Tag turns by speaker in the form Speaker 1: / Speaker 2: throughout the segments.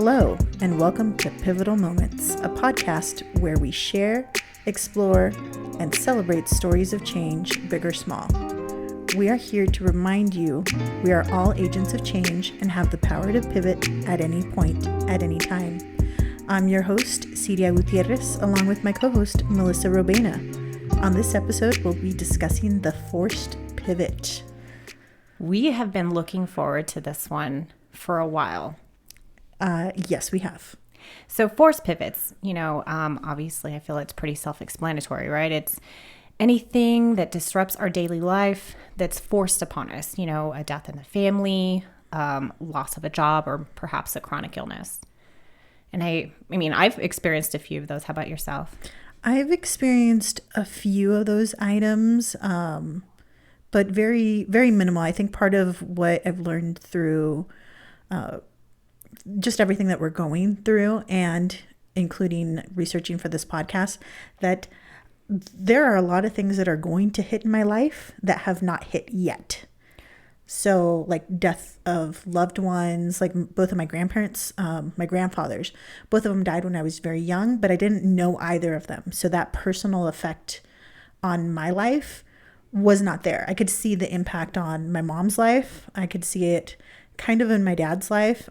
Speaker 1: Hello, and welcome to Pivotal Moments, a podcast where we share, explore, and celebrate stories of change, big or small. We are here to remind you we are all agents of change and have the power to pivot at any point, at any time. I'm your host, Siria Gutierrez, along with my co-host, Melissa Robena. On this episode, we'll be discussing the forced pivot.
Speaker 2: We have been looking forward to this one for a while.
Speaker 1: Yes, we have.
Speaker 2: So forced pivots, obviously I feel it's pretty self-explanatory, right? It's anything that disrupts our daily life that's forced upon us, a death in the family, loss of a job, or perhaps a chronic illness. And I've experienced a few of those. How about yourself?
Speaker 1: I've experienced a few of those items, but very, very minimal. I think part of what I've learned through just everything that we're going through and including researching for this podcast, that there are a lot of things that are going to hit in my life that have not hit yet. So like death of loved ones, like both of my grandparents, my grandfathers, both of them died when I was very young, but I didn't know either of them. So that personal effect on my life was not there. I could see the impact on my mom's life. I could see it kind of in my dad's life.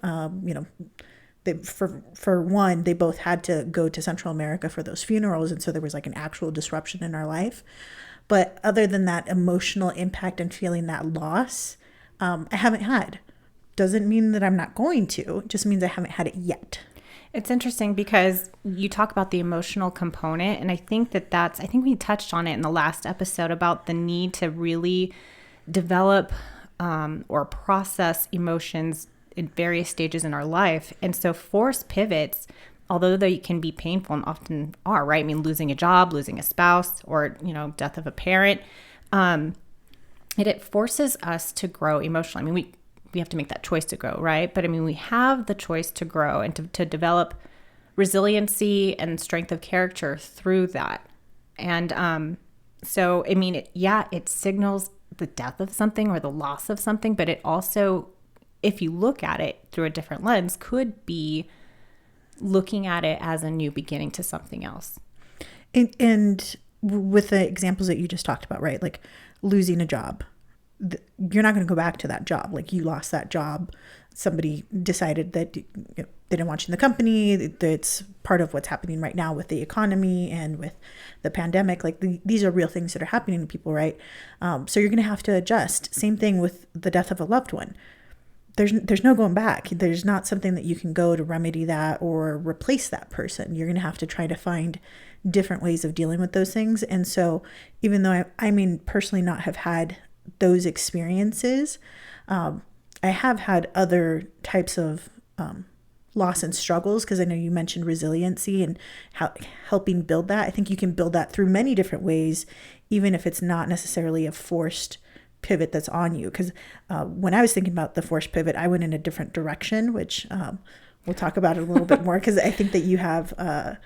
Speaker 1: For one, they both had to go to Central America for those funerals. And so there was like an actual disruption in our life. But other than that emotional impact and feeling that loss, I haven't had. Doesn't mean that I'm not going to. It just means I haven't had it yet.
Speaker 2: It's interesting because you talk about the emotional component. And I think I think we touched on it in the last episode about the need to really develop or process emotions in various stages in our life. And so forced pivots, although they can be painful and often are, right? Losing a job, losing a spouse, or, death of a parent, it forces us to grow emotionally. We have to make that choice to grow, right? But we have the choice to grow and to develop resiliency and strength of character through that. And it signals the death of something or the loss of something, but it also, if you look at it through a different lens, could be looking at it as a new beginning to something else.
Speaker 1: And with the examples that you just talked about, right? Like losing a job, you're not going to go back to that job. Like you lost that job. Somebody decided that they didn't want you in the company. It's part of what's happening right now with the economy and with the pandemic. Like these are real things that are happening to people, right? So you're going to have to adjust. Same thing with the death of a loved one. There's no going back. There's not something that you can go to remedy that or replace that person. You're going to have to try to find different ways of dealing with those things. And so even though I personally not have had those experiences, I have had other types of loss and struggles, because I know you mentioned resiliency and helping build that. I think you can build that through many different ways, even if it's not necessarily a forced pivot that's on you. Because when I was thinking about the forced pivot, I went in a different direction, which we'll talk about it a little bit more, because I think that you have a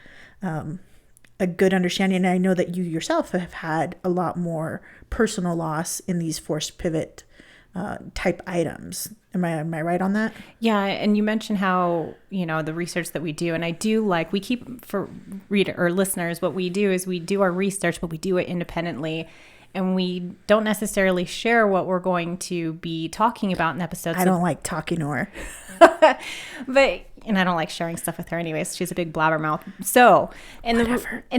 Speaker 1: good understanding. And I know that you yourself have had a lot more personal loss in these forced pivot type items. Am I right on that?
Speaker 2: Yeah. And you mentioned how, the research that we do, and I do we keep for reader or listeners, what we do is we do our research, but we do it independently. And we don't necessarily share what we're going to be talking about in episodes.
Speaker 1: I don't like talking to her.
Speaker 2: And I don't like sharing stuff with her anyways. She's a big blabbermouth. So, and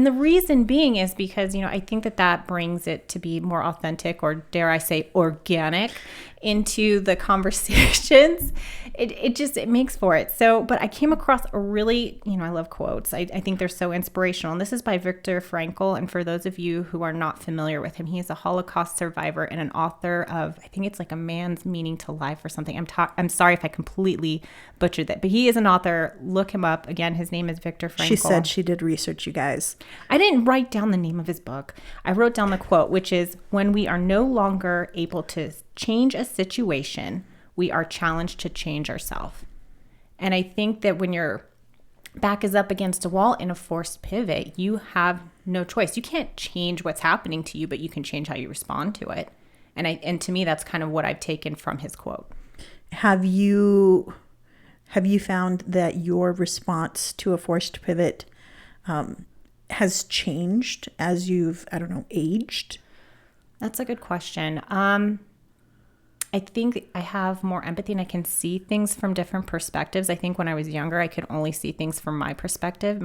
Speaker 2: the reason being is because, I think that brings it to be more authentic, or dare I say organic, into the conversations. It makes for it. So, but I came across a really, I love quotes. I think they're so inspirational. And this is by Viktor Frankl. And for those of you who are not familiar with him, he is a Holocaust survivor and an author of, I think it's like A Man's Meaning to Life or something. I'm sorry if I completely butchered that, but he is an author. Look him up. Again, his name is Viktor Frankl.
Speaker 1: She said she did research, you guys.
Speaker 2: I didn't write down the name of his book. I wrote down the quote, which is, when we are no longer able to change a situation, we are challenged to change ourselves. And I think that when your back is up against a wall in a forced pivot, you have no choice. You can't change what's happening to you, but you can change how you respond to it. And to me, that's kind of what I've taken from his quote.
Speaker 1: Have you have you found that your response to a forced pivot has changed as you've, I don't know, aged?
Speaker 2: That's a good question. I think I have more empathy and I can see things from different perspectives. I think when I was younger, I could only see things from my perspective.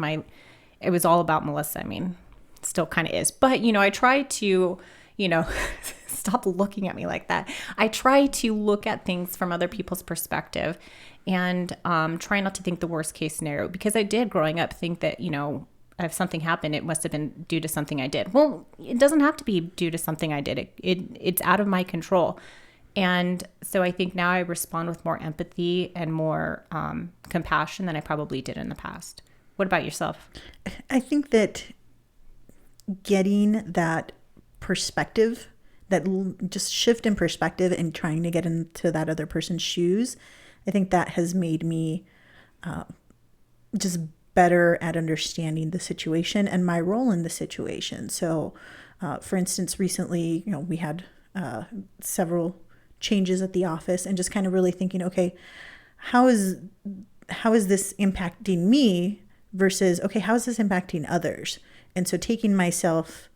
Speaker 2: It was all about Melissa. I mean, it still kind of is. But, I try to, stop looking at me like that. I try to look at things from other people's perspective and try not to think the worst case scenario, because I did growing up think that, if something happened, it must have been due to something I did. Well, it doesn't have to be due to something I did. It's out of my control. And so I think now I respond with more empathy and more compassion than I probably did in the past. What about yourself?
Speaker 1: I think that getting that perspective, that just shift in perspective and trying to get into that other person's shoes, I think that has made me just better at understanding the situation and my role in the situation. So, for instance, recently, we had several changes at the office, and just kind of really thinking, okay, how is this impacting me versus, okay, how is this impacting others? And so taking myself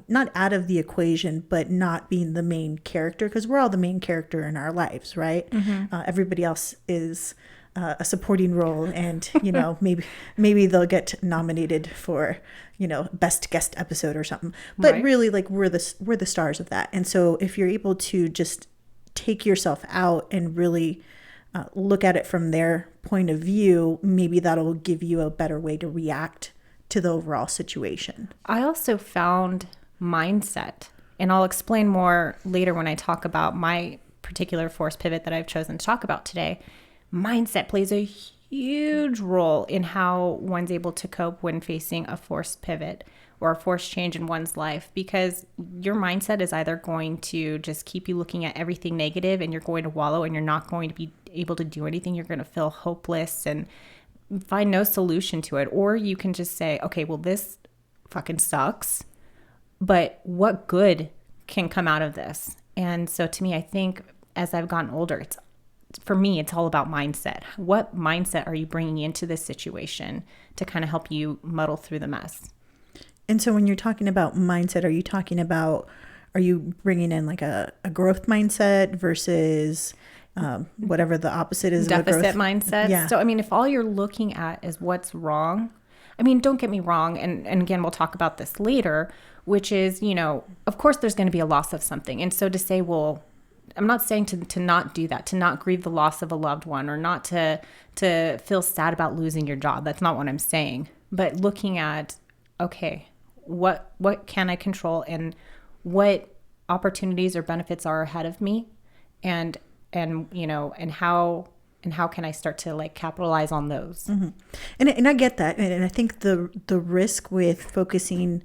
Speaker 1: not out of the equation, but not being the main character, because we're all the main character in our lives, right? Mm-hmm. Everybody else is a supporting role, and maybe they'll get nominated for best guest episode or something. But right. Really, like, we're the stars of that. And so if you're able to just take yourself out and really look at it from their point of view, maybe that'll give you a better way to react to the overall situation.
Speaker 2: I also found mindset, and I'll explain more later when I talk about my particular forced pivot that I've chosen to talk about today. Mindset plays a huge role in how one's able to cope when facing a forced pivot or a forced change in one's life, because your mindset is either going to just keep you looking at everything negative and you're going to wallow and you're not going to be able to do anything. You're going to feel hopeless and find no solution to it. Or you can just say, okay, well, this fucking sucks, but what good can come out of this? And so to me, I think as I've gotten older, for me, it's all about mindset. What mindset are you bringing into this situation to kind of help you muddle through the mess?
Speaker 1: And so when you're talking about mindset, are you bringing in like a growth mindset versus whatever the opposite is?
Speaker 2: Deficit mindset. Yeah. So, I mean, if all you're looking at is what's wrong, I mean, don't get me wrong. And again, we'll talk about this later, which is, of course there's going to be a loss of something. And so to say, well, I'm not saying to not do that, to not grieve the loss of a loved one, or not to feel sad about losing your job. That's not what I'm saying. But looking at, okay, what can I control, and what opportunities or benefits are ahead of me, and how can I start to like capitalize on those?
Speaker 1: Mm-hmm. And I get that, and I think the risk with focusing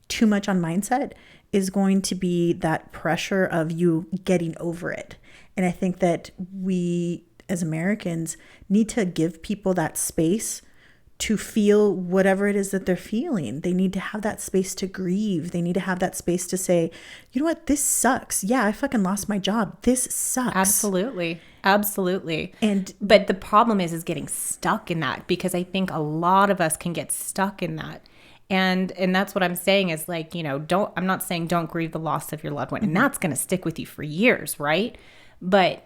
Speaker 1: too much on mindset is going to be that pressure of you getting over it. And I think that we as Americans need to give people that space to feel whatever it is that they're feeling. They need to have that space to grieve. They need to have that space to say, you know what, this sucks. Yeah, I fucking lost my job. This sucks.
Speaker 2: Absolutely.
Speaker 1: But
Speaker 2: the problem is getting stuck in that, because I think a lot of us can get stuck in that. And that's what I'm saying is like, I'm not saying don't grieve the loss of your loved one, and that's going to stick with you for years, right? But,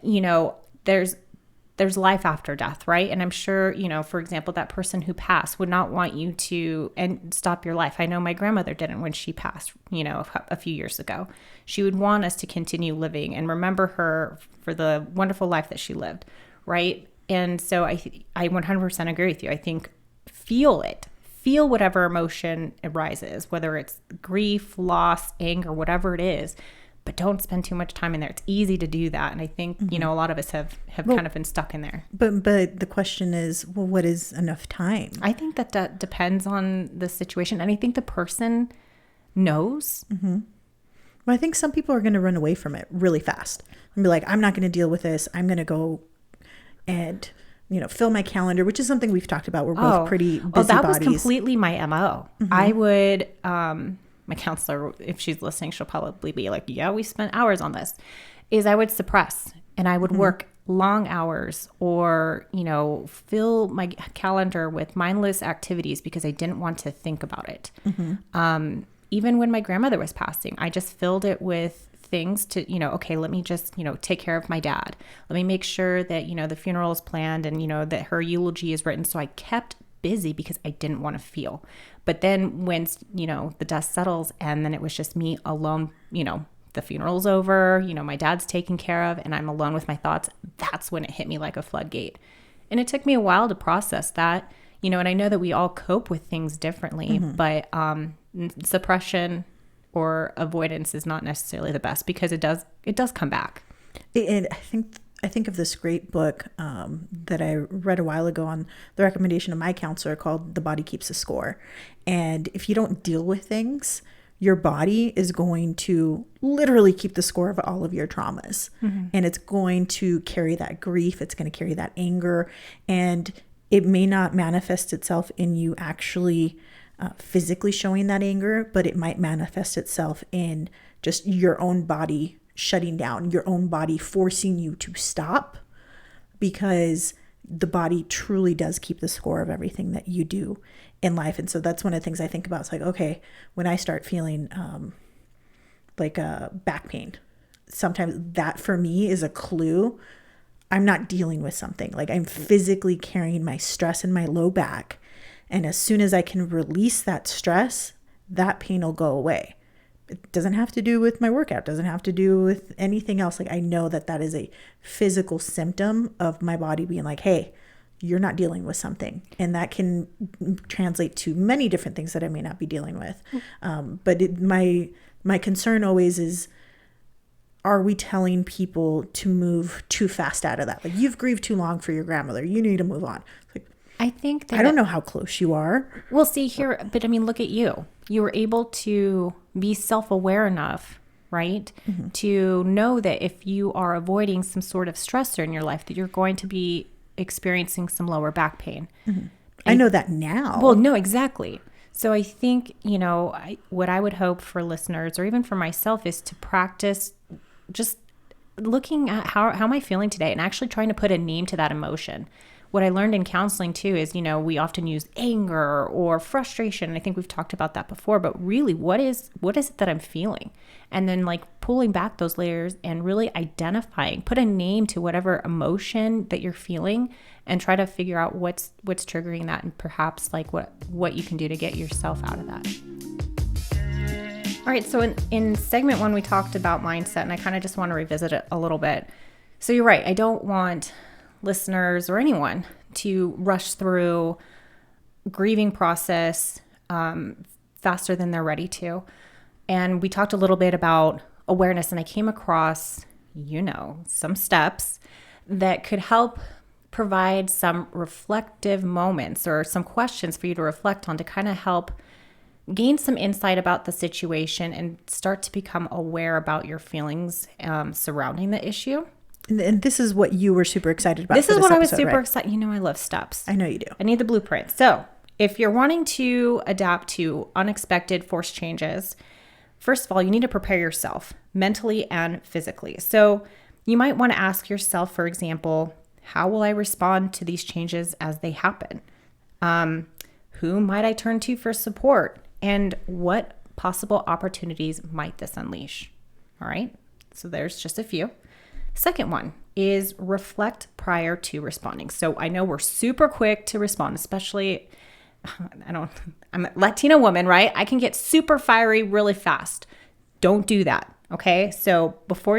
Speaker 2: there's life after death, right? And I'm sure, for example, that person who passed would not want you to stop your life. I know my grandmother didn't when she passed, a few years ago. She would want us to continue living and remember her for the wonderful life that she lived, right? And so I 100% agree with you. I think feel it. Feel whatever emotion arises, whether it's grief, loss, anger, whatever it is. But don't spend too much time in there. It's easy to do that. And I think, a lot of us have kind of been stuck in there.
Speaker 1: But the question is, well, what is enough time?
Speaker 2: I think that depends on the situation. And I think the person knows.
Speaker 1: Mm-hmm. Well, I think some people are going to run away from it really fast and be like, I'm not going to deal with this. I'm going to go and, fill my calendar, which is something we've talked about. We're both pretty busy
Speaker 2: that
Speaker 1: bodies.
Speaker 2: Was completely my MO. Mm-hmm. I would... my counselor, if she's listening, she'll probably be like, yeah, we spent hours on this, is I would suppress and I would work long hours or, fill my calendar with mindless activities because I didn't want to think about it. Even when my grandmother was passing, I just filled it with things to, okay, let me just, take care of my dad. Let me make sure that, the funeral is planned and, that her eulogy is written. So I kept busy because I didn't want to feel. But then when, the dust settles and then it was just me alone, the funeral's over, my dad's taken care of and I'm alone with my thoughts. That's when it hit me like a floodgate. And it took me a while to process that, and I know that we all cope with things differently, but suppression or avoidance is not necessarily the best because it does come back.
Speaker 1: And I think of this great book that I read a while ago on the recommendation of my counselor called The Body Keeps a Score. And if you don't deal with things, your body is going to literally keep the score of all of your traumas. And it's going to carry that grief. It's going to carry that anger. And it may not manifest itself in you actually physically showing that anger, but it might manifest itself in just your own body shutting down, your own body forcing you to stop, because the body truly does keep the score of everything that you do in life. And so that's one of the things I think about. It's like, okay, when I start feeling back pain, sometimes that for me is a clue I'm not dealing with something. Like I'm physically carrying my stress in my low back. And as soon as I can release that stress, that pain will go away. It doesn't have to do with my workout. It doesn't have to do with anything else. Like I know that is a physical symptom of my body being like, hey, you're not dealing with something. And that can translate to many different things that I may not be dealing with. But my concern always is, are we telling people to move too fast out of that? Like you've grieved too long for your grandmother. You need to move on. Like,
Speaker 2: I think that
Speaker 1: I don't know how close you are.
Speaker 2: Well, see here, but I mean, look at you. You were able to be self-aware enough, right? To know that if you are avoiding some sort of stressor in your life, that you're going to be experiencing some lower back pain.
Speaker 1: I know that now.
Speaker 2: Well, no, exactly. So I think, what I would hope for listeners or even for myself is to practice just looking at how am I feeling today and actually trying to put a name to that emotion. What I learned in counseling too is, we often use anger or frustration. And I think we've talked about that before, but really what is it that I'm feeling? And then like pulling back those layers and really identifying, put a name to whatever emotion that you're feeling and try to figure out what's triggering that and perhaps like what you can do to get yourself out of that. All right. So in segment 1, we talked about mindset and I kind of just want to revisit it a little bit. So you're right. I don't want listeners or anyone to rush through grieving process faster than they're ready to. And we talked a little bit about awareness and I came across, some steps that could help provide some reflective moments or some questions for you to reflect on to kind of help gain some insight about the situation and start to become aware about your feelings surrounding the issue.
Speaker 1: And this is what you were super excited about.
Speaker 2: This is what I was super excited. I love steps.
Speaker 1: I know you do.
Speaker 2: I need the blueprint. So if you're wanting to adapt to unexpected forced changes, first of all, you need to prepare yourself mentally and physically. So you might want to ask yourself, for example, how will I respond to these changes as they happen? Who might I turn to for support? And what possible opportunities might this unleash? All right. So there's just a few. Second one is reflect prior to responding. So I know we're super quick to respond, especially I'm a Latina woman, right? I can get super fiery really fast. Don't do that. Okay. So before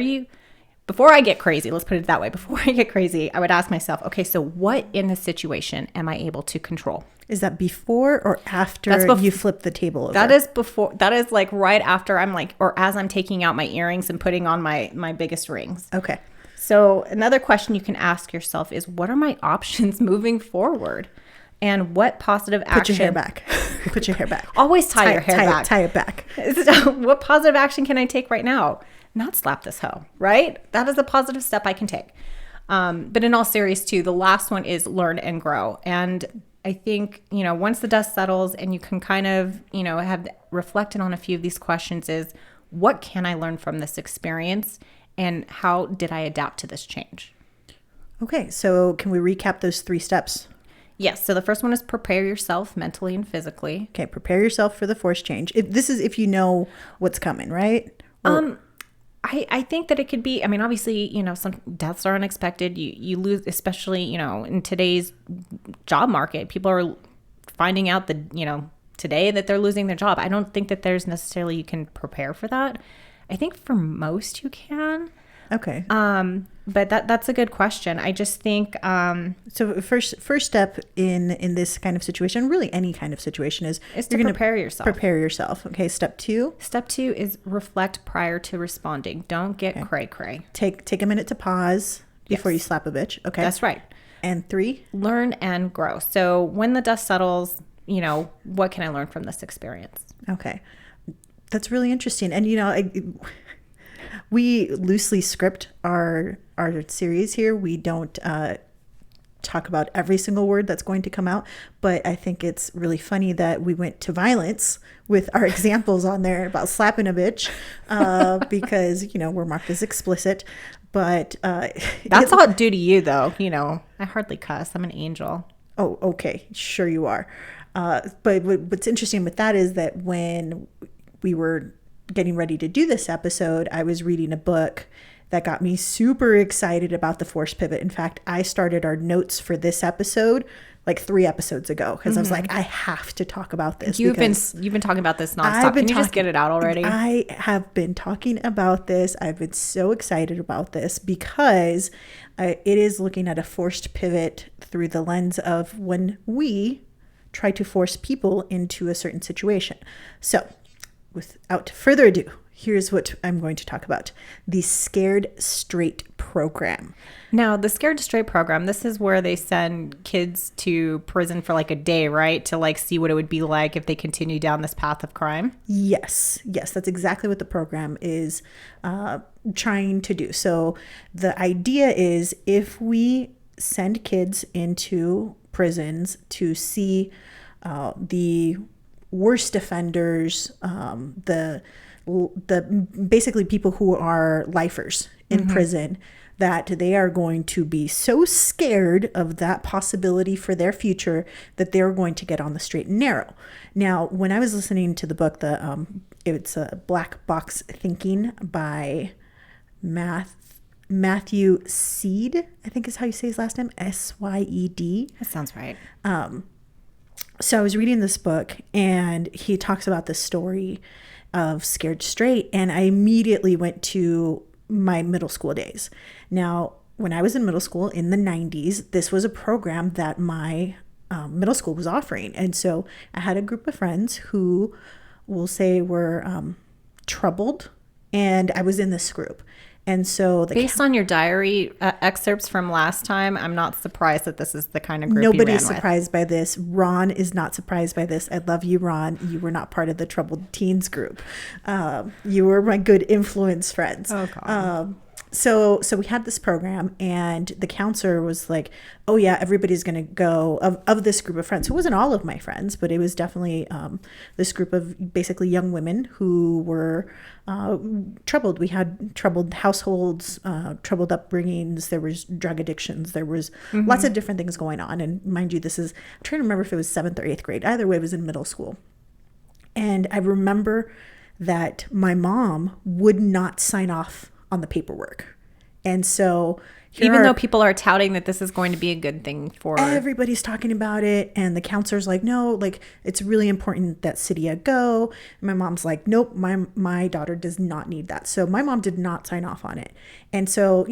Speaker 2: I get crazy, let's put it that way. Before I get crazy, I would ask myself, okay, so what in this situation am I able to control?
Speaker 1: Is that before or after you flip the table over?
Speaker 2: That is before. That is like right after I'm like, or as I'm taking out my earrings and putting on my biggest rings.
Speaker 1: Okay.
Speaker 2: So another question you can ask yourself is, what are my options moving forward? And what positive action?
Speaker 1: Put your hair back. Put your hair back.
Speaker 2: Always tie your hair back.
Speaker 1: Tie it back.
Speaker 2: What positive action can I take right now? Not slap this hoe, right? That is a positive step I can take. But in all seriousness too, the last one is learn and grow. And I think, once the dust settles and you can kind of, have reflected on a few of these questions is, what can I learn from this experience? And how did I adapt to this change?
Speaker 1: Okay, so can we recap those 3 steps?
Speaker 2: Yes. So the first one is prepare yourself mentally and physically.
Speaker 1: Okay, prepare yourself for the forced change. This is if you know what's coming, right?
Speaker 2: I think that it could be, I mean, obviously, some deaths are unexpected. You lose, especially, in today's job market, people are finding out that, today that they're losing their job. I don't think that there's necessarily, you can prepare for that. I think for most you can.
Speaker 1: Okay.
Speaker 2: But that's a good question. I just think
Speaker 1: so first step in this kind of situation, really any kind of situation, is
Speaker 2: to prepare yourself.
Speaker 1: Prepare yourself. Okay. Step 2.
Speaker 2: Step 2 is reflect prior to responding. Don't get cray.
Speaker 1: Take a minute to pause before you slap a bitch. Okay.
Speaker 2: That's right.
Speaker 1: And 3,
Speaker 2: learn and grow. So when the dust settles, what can I learn from this experience?
Speaker 1: Okay. That's really interesting. And we loosely script our series here. We don't talk about every single word that's going to come out, but I think it's really funny that we went to violence with our examples on there about slapping a bitch because, we're marked as explicit. But
Speaker 2: that's all due to you, though. I hardly cuss. I'm an angel.
Speaker 1: Oh, okay. Sure you are. But what's interesting with that is that when we were getting ready to do this episode, I was reading a book that got me super excited about the force pivot. In fact, I started our notes for this episode like 3 episodes ago because I was like, I have to talk about this.
Speaker 2: You've been talking about this nonstop. Can you just get it out already?
Speaker 1: I have been talking about this. I've been so excited about this because it is looking at a forced pivot through the lens of when we try to force people into a certain situation. So without further ado, here's what I'm going to talk about. The Scared Straight program.
Speaker 2: Now, the Scared Straight program, this is where they send kids to prison for like a day, right? To like see what it would be like if they continue down this path of crime.
Speaker 1: Yes, that's exactly what the program is trying to do. So the idea is if we send kids into prisons to see the worst offenders, the basically people who are lifers in prison, that they are going to be so scared of that possibility for their future that they're going to get on the straight and narrow. Now, when I was listening to the book, it's a Black Box Thinking by Matthew Seed, I think is how you say his last name, Syed.
Speaker 2: That sounds right.
Speaker 1: So I was reading this book and he talks about the story of Scared Straight, and I immediately went to my middle school days. Now, when I was in middle school in the 90s, this was a program that my middle school was offering. And so I had a group of friends who we'll say were troubled, and I was in this group. And so
Speaker 2: based on your diary excerpts from last time, I'm not surprised that this is the kind of group
Speaker 1: nobody's surprised by this. Ron is not surprised by this. I love you, Ron. You were not part of the troubled teens group. You were my good influence friends.
Speaker 2: Oh, God.
Speaker 1: So we had this program, and the counselor was like, oh yeah, everybody's going to go of this group of friends. So it wasn't all of my friends, but it was definitely this group of basically young women who were troubled. We had troubled households, troubled upbringings. There was drug addictions. There was lots of different things going on. And mind you, I'm trying to remember if it was 7th or 8th grade. Either way, it was in middle school. And I remember that my mom would not sign off on the paperwork. And so
Speaker 2: even though people are touting that this is going to be a good thing for
Speaker 1: everybody's talking about it, and the counselor's like, no, like it's really important that Siria go. And my mom's like, nope, my daughter does not need that. So my mom did not sign off on it. And so,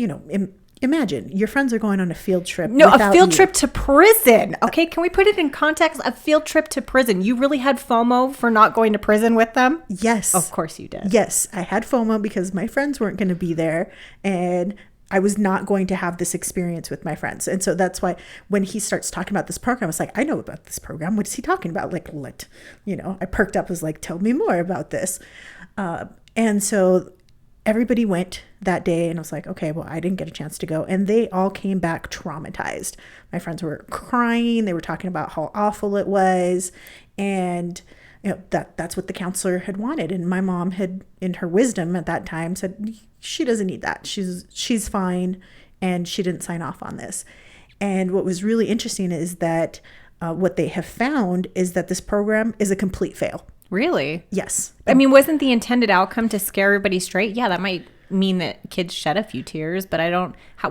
Speaker 1: imagine your friends are going on a field trip.
Speaker 2: No, a field trip to prison. Okay, can we put it in context? A field trip to prison. You really had FOMO for not going to prison with them?
Speaker 1: Yes.
Speaker 2: Of course you did.
Speaker 1: Yes, I had FOMO because my friends weren't going to be there, and I was not going to have this experience with my friends. And so that's why when he starts talking about this program, I was like, I know about this program. What is he talking about? Like, I perked up, was like, tell me more about this. And so everybody went that day, and I was like, okay, well, I didn't get a chance to go. And they all came back traumatized. My friends were crying. They were talking about how awful it was. And that's what the counselor had wanted. And my mom had, in her wisdom at that time, said, she doesn't need that. She's fine. and she didn't sign off on this. And what was really interesting is that what they have found is that this program is a complete fail.
Speaker 2: Really?
Speaker 1: Yes.
Speaker 2: I mean, wasn't the intended outcome to scare everybody straight? Yeah, that might mean that kids shed a few tears, but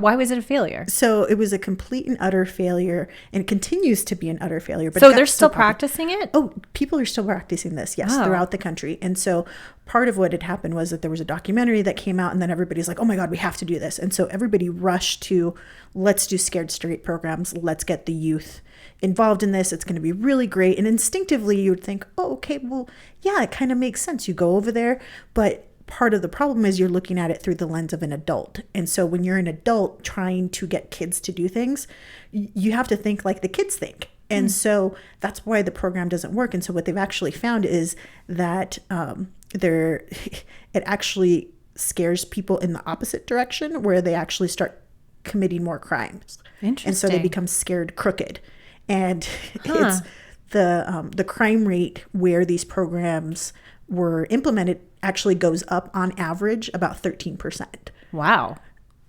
Speaker 2: why was it a failure?
Speaker 1: So it was a complete and utter failure, and it continues to be an utter failure. But
Speaker 2: so they're still practicing it?
Speaker 1: Oh, people are still practicing this, yes, throughout the country. And so part of what had happened was that there was a documentary that came out, and then everybody's like, oh my God, we have to do this. And so everybody rushed to, let's do Scared Straight programs. Let's get the youth involved in this. It's going to be really great. And instinctively you would think, oh, okay, well, yeah, it kind of makes sense. You go over there, but part of the problem is you're looking at it through the lens of an adult. And so when you're an adult trying to get kids to do things, you have to think like the kids think. And so that's why the program doesn't work. And so what they've actually found is that it actually scares people in the opposite direction, where they actually start committing more crimes.
Speaker 2: Interesting.
Speaker 1: And so they become scared crooked. And it's the crime rate where these programs were implemented actually goes up on average about 13%.
Speaker 2: Wow.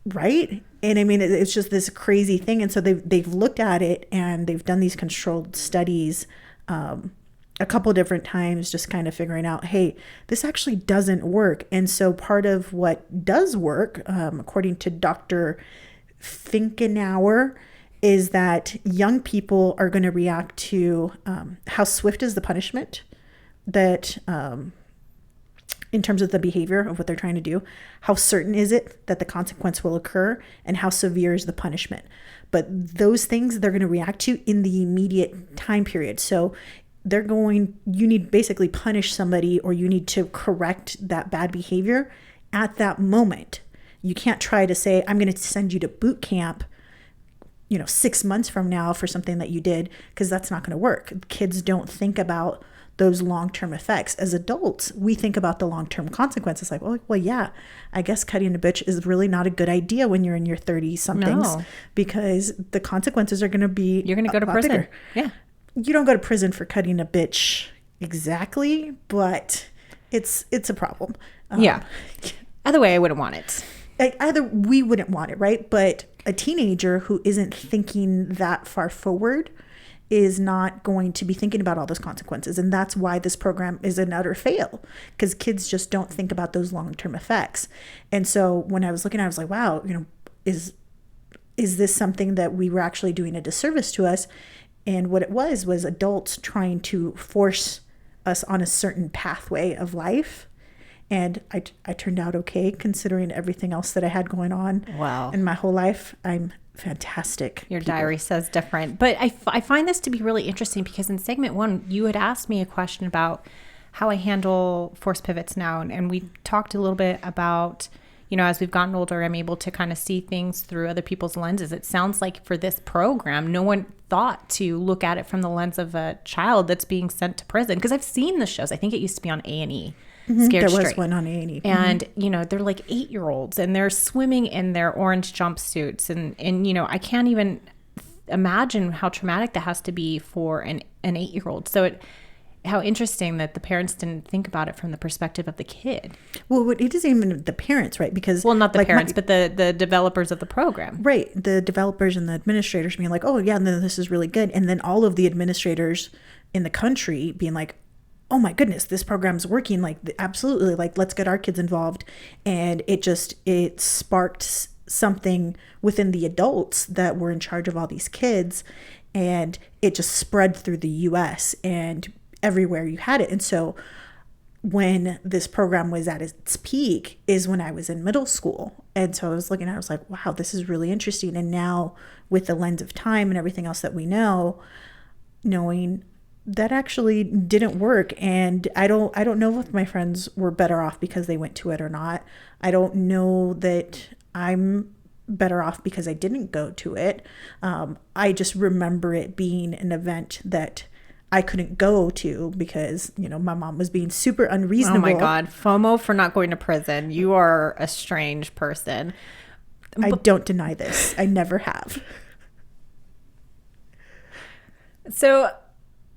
Speaker 1: Right? And I mean, it's just this crazy thing. And so they've looked at it, and they've done these controlled studies a couple different times, just kind of figuring out, hey, this actually doesn't work. And so part of what does work, according to Dr. Finkenauer, is that young people are going to react to how swift is the punishment, that in terms of the behavior of what they're trying to do, how certain is it that the consequence will occur, and how severe is the punishment. But those things they're going to react to in the immediate time period. So you need basically punish somebody, or you need to correct that bad behavior at that moment. You can't try to say, I'm going to send you to boot camp 6 months from now for something that you did, because that's not going to work. Kids don't think about those long-term effects. As adults, we think about the long-term consequences, like, well, yeah, I guess cutting a bitch is really not a good idea when you're in your 30-somethings, because the consequences are going to be
Speaker 2: you're going to go to prison.
Speaker 1: Bigger.
Speaker 2: Yeah.
Speaker 1: You don't go to prison for cutting a bitch exactly, but it's a problem.
Speaker 2: Yeah. Either way, I wouldn't want it.
Speaker 1: Either we wouldn't want it, right? But a teenager who isn't thinking that far forward is not going to be thinking about all those consequences. And that's why this program is an utter fail, because kids just don't think about those long-term effects. And so when I was looking at it, I was like, wow, is this something that we were actually doing a disservice to us? And what it was adults trying to force us on a certain pathway of life. And I turned out okay, considering everything else that I had going on in my whole life. I'm fantastic.
Speaker 2: Your diary says different. But I find this to be really interesting, because in segment 1, you had asked me a question about how I handle force pivots now. And we talked a little bit about, as we've gotten older, I'm able to kind of see things through other people's lenses. It sounds like for this program, no one thought to look at it from the lens of a child that's being sent to prison. Because I've seen the shows. I think it used to be on A&E. Scared
Speaker 1: There
Speaker 2: Straight.
Speaker 1: was one on A&E.
Speaker 2: And, they're like 8-year-olds, and they're swimming in their orange jumpsuits. And I can't even imagine how traumatic that has to be for an 8-year-old. So how interesting that the parents didn't think about it from the perspective of the kid.
Speaker 1: Well, it isn't even the parents, right? Because
Speaker 2: not the parents, but the developers of the program.
Speaker 1: Right. The developers and the administrators being like, oh, yeah, no, this is really good. And then all of the administrators in the country being like, oh my goodness, this program's working. Like, absolutely. Like, let's get our kids involved. And it sparked something within the adults that were in charge of all these kids. And it just spread through the US, and everywhere you had it. And so when this program was at its peak is when I was in middle school. And so I was looking at it, I was like, wow, this is really interesting. And now with the lens of time and everything else that we know, knowing that actually didn't work. And I don't know if my friends were better off because they went to it or not. I don't know that I'm better off because I didn't go to it. I just remember it being an event that I couldn't go to because, my mom was being super unreasonable.
Speaker 2: Oh my God. FOMO for not going to prison. You are a strange person.
Speaker 1: I don't deny this. I never have.
Speaker 2: So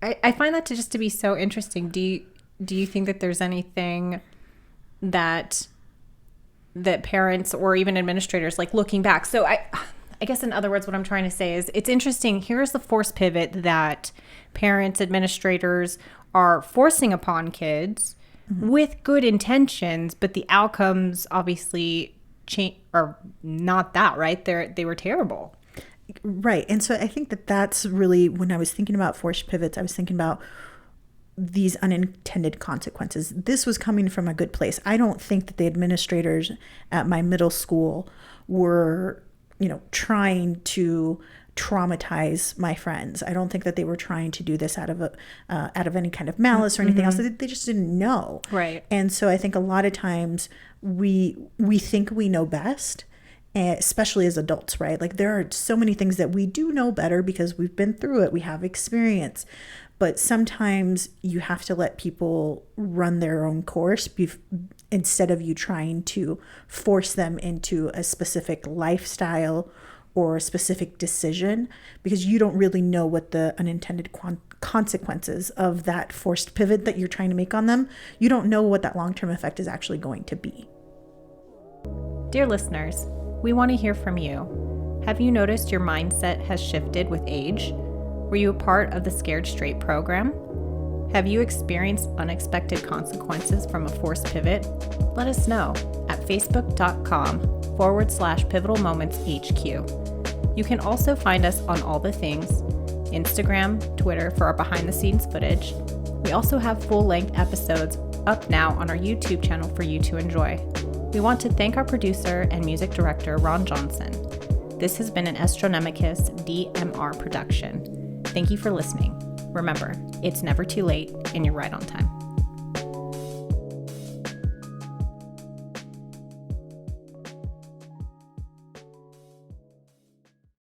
Speaker 2: I find that to be so interesting. Do you think that there's anything that that parents or even administrators, like looking back. So I guess in other words, what I'm trying to say is it's interesting. Here's the forced pivot that parents, administrators are forcing upon kids with good intentions, but the outcomes obviously are not that, right? They were terrible.
Speaker 1: Right. And so I think that that's really, when I was thinking about forced pivots, I was thinking about these unintended consequences. This was coming from a good place. I don't think that the administrators at my middle school were, trying to traumatize my friends. I don't think that they were trying to do this out of any kind of malice or anything else. They just didn't know.
Speaker 2: Right.
Speaker 1: And so I think a lot of times we think we know best, especially as adults, right? Like there are so many things that we do know better because we've been through it. We have experience. But sometimes you have to let people run their own course instead of you trying to force them into a specific lifestyle or a specific decision, because you don't really know what the unintended consequences of that forced pivot that you're trying to make on them. You don't know what that long-term effect is actually going to be.
Speaker 2: Dear listeners, we want to hear from you. Have you noticed your mindset has shifted with age? Were you a part of the Scared Straight program? Have you experienced unexpected consequences from a forced pivot? Let us know at facebook.com/Pivotal Moments HQ. You can also find us on all the things, Instagram, Twitter for our behind the scenes footage. We also have full-length episodes up now on our YouTube channel for you to enjoy. We want to thank our producer and music director, Ron Johnson. This has been an Astronomicus DMR production. Thank you for listening. Remember, it's never too late and you're right on time.